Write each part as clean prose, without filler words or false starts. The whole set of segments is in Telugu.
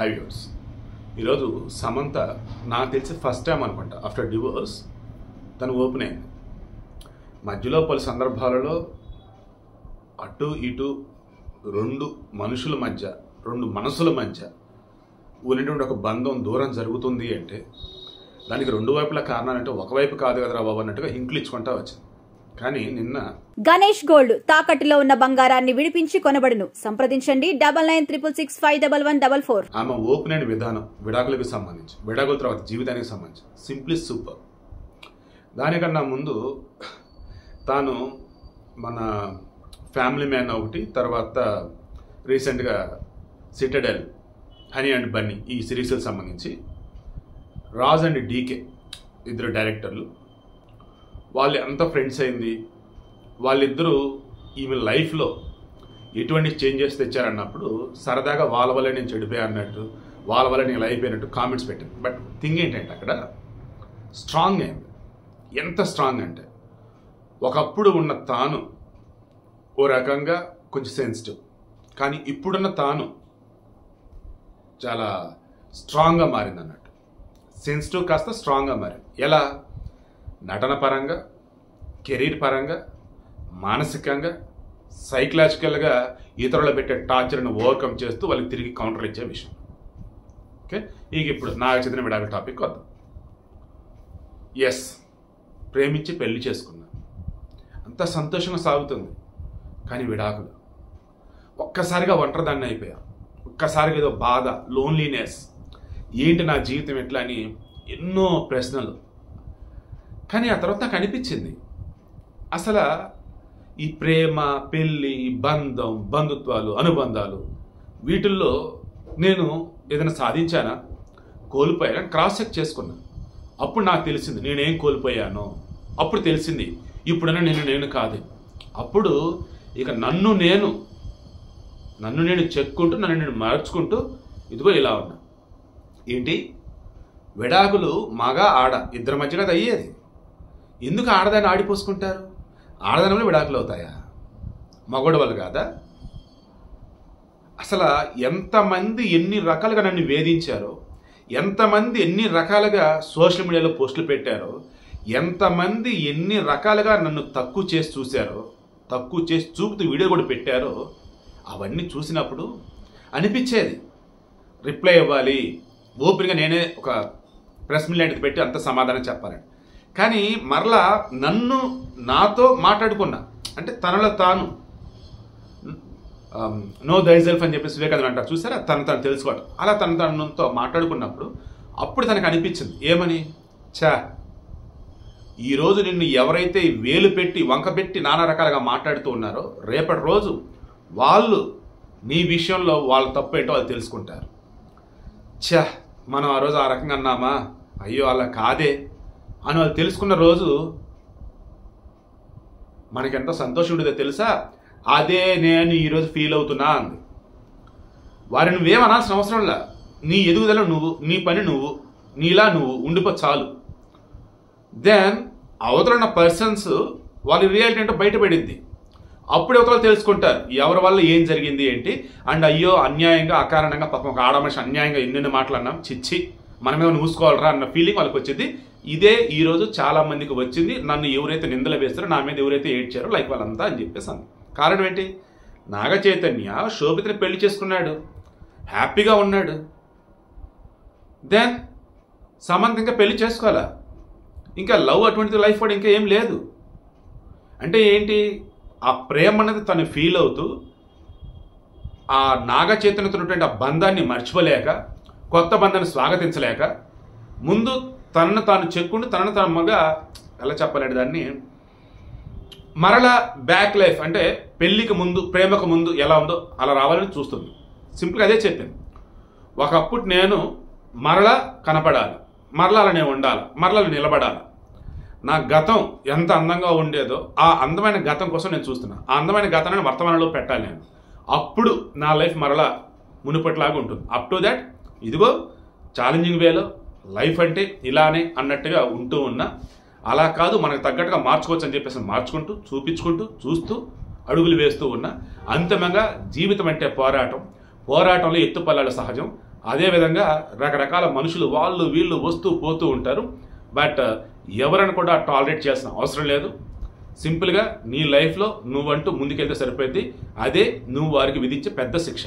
హై వ్యూవర్స్, ఈరోజు సమంత నాకు తెలిసి ఫస్ట్ టైం అనుకుంటా ఆఫ్టర్ డివోర్స్ తను ఓపెన్ అయింది. మధ్యలో పలు సందర్భాలలో అటు ఇటు రెండు మనుషుల మధ్య, రెండు మనసుల మధ్య ఉన్నటువంటి ఒక బంధం దూరం జరుగుతుంది అంటే దానికి రెండు వైపుల కారణాలంటే ఒకవైపు కాదు కదరా బాబు అన్నట్టుగా హింట్లు ఇచ్చుకుంటా వచ్చింది. కానీ నిన్న గణేష్ గోల్డ్ తాకట్టులో ఉన్న బంగారాన్ని విడిపించి కొనబడును. సంప్రదించండి 9966561144. ఆమె ఓపెన్ అయిన విధానం విడాకులకు సంబంధించి, విడాకుల తర్వాత జీవితానికి సంబంధించి సింప్లీ సూపర్. దానికన్నా ముందు తాను మన ఫ్యామిలీ మ్యాన్ ఒకటి, తర్వాత రీసెంట్గా సిటడెల్, హనీ అండ్ బన్నీ ఈ సిరీస్కి సంబంధించి రాజ్ అండ్ డీకే ఇద్దరు డైరెక్టర్లు, వాళ్ళు ఎంత ఫ్రెండ్స్ అయింది, వాళ్ళిద్దరూ ఈమె లైఫ్లో ఎటువంటి చేంజెస్ తెచ్చారన్నప్పుడు సరదాగా వాళ్ళ వల్ల నేను చెడిపోయా అన్నట్టు, వాళ్ళ వల్ల నేను అయిపోయినట్టు కామెంట్స్ పెట్టింది. బట్ థింగ్ ఏంటంటే అక్కడ స్ట్రాంగ్ అయింది. ఎంత స్ట్రాంగ్ అంటే ఒకప్పుడు ఉన్న తాను ఓ రకంగా కొంచెం సెన్సిటివ్, కానీ ఇప్పుడున్న తాను చాలా స్ట్రాంగ్గా మారింది అన్నట్టు. సెన్సిటివ్ కాస్త స్ట్రాంగ్గా మారింది. ఎలా? నటన పరంగా, కెరీర్ పరంగా, మానసికంగా, సైకలాజికల్గా ఇతరులు పెట్టే టార్చర్ని ఓవర్కమ్ చేస్తూ వాళ్ళకి తిరిగి కౌంటర్ ఇచ్చే విషయం. ఓకే, ఇక ఇప్పుడు నాకు చెందిన విడాకుల టాపిక్ వద్దాం. ఎస్, ప్రేమించి పెళ్లి చేసుకున్నా, అంత సంతోషంగా సాగుతుంది. కానీ విడాకులు, ఒక్కసారిగా ఒంటరిదాన్ని అయిపోయా, ఒక్కసారిగా ఏదో బాధ, లోన్లీనెస్, ఏంటి నా జీవితం ఎట్లా అని ఎన్నో ప్రశ్నలు. కానీ ఆ తర్వాత నాకు అనిపించింది, అసలు ఈ ప్రేమ, పెళ్ళి, బంధం, బంధుత్వాలు, అనుబంధాలు, వీటిల్లో నేను ఏదైనా సాధించానా, కోల్పోయాను క్రాస్ చెక్ చేసుకున్నా. అప్పుడు నాకు తెలిసింది నేనేం కోల్పోయానో. అప్పుడు తెలిసింది ఇప్పుడైనా నేను కాదు. అప్పుడు ఇక నన్ను నేను చెక్కుంటూ, నన్ను నేను మార్చుకుంటూ ఇదిగో ఇలా ఉన్నా. ఏంటి? విడాకులు మగ ఆడ ఇద్దరి మధ్య కదా అయ్యేది. ఎందుకు ఆడదాన్ని ఆడిపోసుకుంటారు? ఆడదాని వల్ల విడాకులు అవుతాయా? మగోడు వాళ్ళు కాదా? అసలు ఎంతమంది ఎన్ని రకాలుగా నన్ను వేధించారో, ఎంతమంది ఎన్ని రకాలుగా సోషల్ మీడియాలో పోస్టులు పెట్టారో, ఎంతమంది ఎన్ని రకాలుగా నన్ను తక్కువ చేసి చూశారో, తక్కువ చేసి చూపుతూ వీడియో కూడా పెట్టారో, అవన్నీ చూసినప్పుడు అనిపించేది రిప్లై ఇవ్వాలి, ఓపెన్గా నేనే ఒక ప్రెస్ మీట్ లాంటిది పెట్టి అంత సమాధానం చెప్పాలని. కానీ మరలా నాతో మాట్లాడుకున్నా, అంటే తనలో తాను నో దైసెల్ఫ్ అని చెప్పేసి వివేకానంద అంటారు చూసారా, తను తెలుసుకోవటం. అలా తనతో మాట్లాడుకున్నప్పుడు అప్పుడు తనకు అనిపించింది ఏమని, ఈరోజు నిన్ను ఎవరైతే వేలు పెట్టి వంక పెట్టి నానా రకాలుగా మాట్లాడుతూ ఉన్నారో, రేపటి రోజు వాళ్ళు నీ విషయంలో వాళ్ళ తప్పు ఏంటో వాళ్ళు తెలుసుకుంటారు. మనం ఆ రోజు ఆ రకంగా అన్నామా, అయ్యో అలా కాదే అని వాళ్ళు తెలుసుకున్న రోజు మనకెంత సంతోషం ఉండేదో తెలుసా? అదే నేను ఈరోజు ఫీల్ అవుతున్నా అంది. వారిని నువ్వేమనాల్సిన అవసరంలా, నీ ఎదుగుదల నువ్వు, నీ పని నువ్వు, నీలా నువ్వు ఉండిపో చాలు. దెన్ అవతల ఉన్న పర్సన్స్ వాళ్ళ రియాలిటీ ఏంటో బయటపడింది. అప్పుడు అవతల తెలుసుకుంటారు ఎవరి వల్ల ఏం జరిగింది ఏంటి. అండ్ అయ్యో అన్యాయంగా, అకారణంగా పాపం ఒక ఆడమనిషి అన్యాయంగా ఎన్నెన్ని మాటలు అన్నాం, చిచ్చి మన మీద చూసుకోవాలరా అన్న ఫీలింగ్ వాళ్ళకి వచ్చింది. ఇదే ఈరోజు చాలా మందికి వచ్చింది. నన్ను ఎవరైతే నిందలు వేస్తారో, నా మీద ఎవరైతే ఏడ్చారో లైక్ వాళ్ళంతా అని చెప్పేసి అంది. కారణం ఏంటి? నాగ చైతన్య శోభితని పెళ్లి చేసుకున్నాడు, హ్యాపీగా ఉన్నాడు. దెన్ సమంత ఇంకా పెళ్లి చేసుకోవాలా, ఇంకా లవ్ అటువంటి లైఫ్ కూడా ఇంకా ఏం లేదు. అంటే ఏంటి? ఆ ప్రేమ అనేది తను ఫీల్ అవుతూ ఆ నాగ చైతన్యతో ఉన్నటువంటి ఆ బంధాన్ని మర్చిపోలేక, కొత్త బంధాన్ని స్వాగతించలేక, ముందు తనను తాను చెక్కుంటూ తనను తాను మగ ఎలా చెప్పలేడు దాన్ని, మరలా బ్యాక్ లైఫ్ అంటే పెళ్లికి ముందు, ప్రేమకు ముందు ఎలా ఉందో అలా రావాలని చూస్తుంది. సింపుల్గా అదే చెప్పింది. ఒకప్పుడు నేను మరలా కనపడాలి, మరలా అలా నేను ఉండాలి, మరలా నిలబడాలి. నా గతం ఎంత అందంగా ఉండేదో ఆ అందమైన గతం కోసం నేను చూస్తున్నా. ఆ అందమైన గతాన్ని వర్తమానంలో పెట్టాలి నేను. అప్పుడు నా లైఫ్ మరలా మునుపట్లాగా ఉంటుంది. అప్ టు దాట్ ఇదిగో ఛాలెంజింగ్ వేలో లైఫ్ అంటే ఇలానే అన్నట్టుగా ఉంటూ ఉన్నా. అలా కాదు, మనకు తగ్గట్టుగా మార్చుకోవచ్చు అని చెప్పేసి మార్చుకుంటూ, చూపించుకుంటూ, చూస్తూ అడుగులు వేస్తూ ఉన్నా. అంతిమంగా జీవితం అంటే పోరాటం, పోరాటంలో ఎత్తుపల్లాలు సహజం. అదేవిధంగా రకరకాల మనుషులు వాళ్ళు వీళ్ళు వస్తూ పోతూ ఉంటారు. బట్ ఎవరని కూడా టాలరేట్ చేయాల్సిన అవసరం లేదు. సింపుల్గా నీ లైఫ్లో నువ్వంటూ ముందుకెళ్తే సరిపోయింది. అదే నువ్వు వారికి విధించే పెద్ద శిక్ష.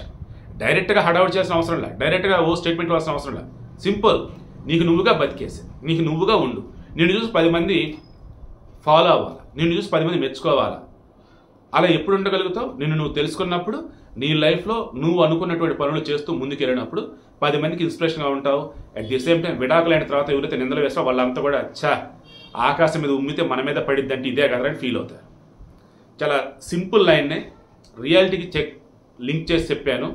డైరెక్ట్గా హడావుడి చేయాల్సిన అవసరం లేదు, డైరెక్ట్గా స్టేట్మెంట్ ఇవ్వాల్సిన అవసరం లేదు. సింపుల్, నీకు నువ్వుగా బతికేసి, నీకు నువ్వుగా ఉండు. నేను చూసి 10 మంది ఫాలో అవ్వాలి, నేను చూసి 10 మంది మెచ్చుకోవాలా. అలా ఎప్పుడు ఉండగలుగుతావు? నిన్ను నువ్వు తెలుసుకున్నప్పుడు, నీ లైఫ్లో నువ్వు అనుకున్నటువంటి పనులు చేస్తూ ముందుకెళ్ళినప్పుడు 10 మందికి ఇన్స్పిరేషన్గా ఉంటావు. అట్ ది సేమ్ టైం విడాకులైన తర్వాత ఎవరైతే నిందలు వేస్తారో వాళ్ళంతా కూడా ఆకాశం మీద ఉమ్మితే మన మీద పడిద్దంటే ఇదే కదా అని ఫీల్ అవుతారు. చాలా సింపుల్ లైన్నే రియాలిటీకి లింక్ చేసి చెప్పాను.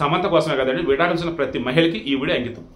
సమంత కోసమే కదండి, విడాకులు ప్రతి మహిళకి ఈ వీడియో అంకితం.